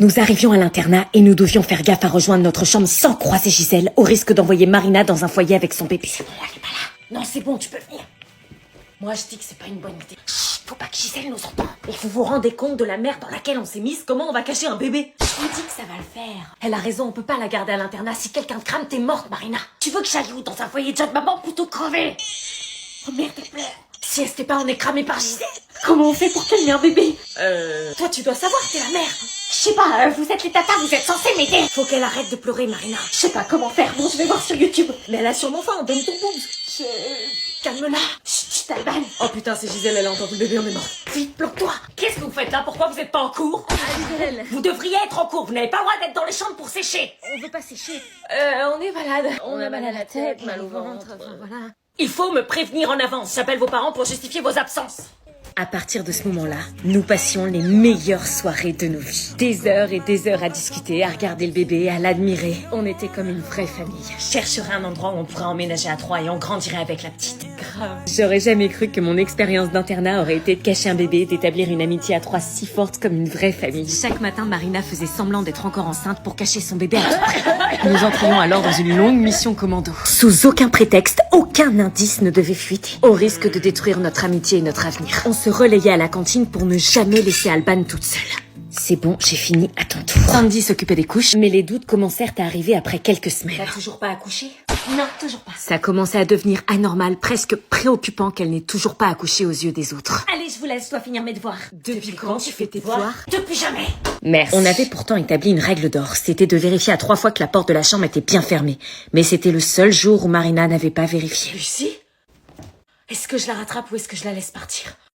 Nous arrivions à l'internat et nous devions faire gaffe à rejoindre notre chambre sans croiser Gisèle, au risque d'envoyer Marina dans un foyer avec son bébé. C'est bon, elle est pas là. Non, c'est bon, tu peux venir. Moi, je dis que c'est pas une bonne idée. Chut, faut pas que Gisèle nous entende. Et vous vous rendez compte de la merde dans laquelle on s'est mise? Comment on va cacher un bébé? Je vous dis que ça va le faire. Elle a raison, on peut pas la garder à l'internat. Si quelqu'un te crame, t'es morte, Marina. Tu veux que j'aille où? Dans un foyer de jeune maman plutôt crever? Oh merde, elle pleure. Si elle s'était pas, on est cramé par Gisèle. Comment on fait pour calmer un bébé? Toi, tu dois savoir, t'es la mère. Je sais pas, vous êtes les tatas, vous êtes censés m'aider. Faut qu'elle arrête de pleurer, Marina. Je sais pas comment faire. Bon, je vais voir sur YouTube. Mais elle a sûrement faim, donne ton boobs. Calme-la. Chut, Alban. Oh putain, c'est Gisèle, elle a entendu le bébé, on est mort. Vite, bloque-toi. Qu'est-ce que vous faites là? Pourquoi vous êtes pas en cours? Gisèle. Vous devriez être en cours, vous n'avez pas le droit d'être dans les chambres pour sécher. On veut pas sécher. On est malade. On a mal à la tête, mal au ventre, enfin voilà. Il faut me prévenir en avance. J'appelle vos parents pour justifier vos absences. À partir de ce moment-là, nous passions les meilleures soirées de nos vies. Des heures et des heures à discuter, à regarder le bébé, à l'admirer. On était comme une vraie famille. Je chercherais un endroit où on pourrait emménager à trois et on grandirait avec la petite. Grave. J'aurais jamais cru que mon expérience d'internat aurait été de cacher un bébé et d'établir une amitié à trois si forte comme une vraie famille. Chaque matin, Marina faisait semblant d'être encore enceinte pour cacher son bébé à tout prix. Nous entrions alors dans une longue mission commando. Sous aucun prétexte, aucun indice ne devait fuiter, au risque de détruire notre amitié et notre avenir. On se relayait à la cantine pour ne jamais laisser Alban toute seule. C'est bon, j'ai fini, à ton tour. Sandy s'occupait des couches, mais les doutes commencèrent à arriver après quelques semaines. T'as toujours pas accouché? Non, toujours pas. Ça commençait à devenir anormal, presque préoccupant qu'elle n'ait toujours pas accouché aux yeux des autres. Allez, je vous laisse, je dois finir mes devoirs. Depuis quand tu fais tes devoirs? Depuis jamais. Merci. On avait pourtant établi une règle d'or, c'était de vérifier à 3 fois que la porte de la chambre était bien fermée. Mais c'était le seul jour où Marina n'avait pas vérifié. Lucie? Est-ce que je la rattrape ou est-ce que je la laisse partir?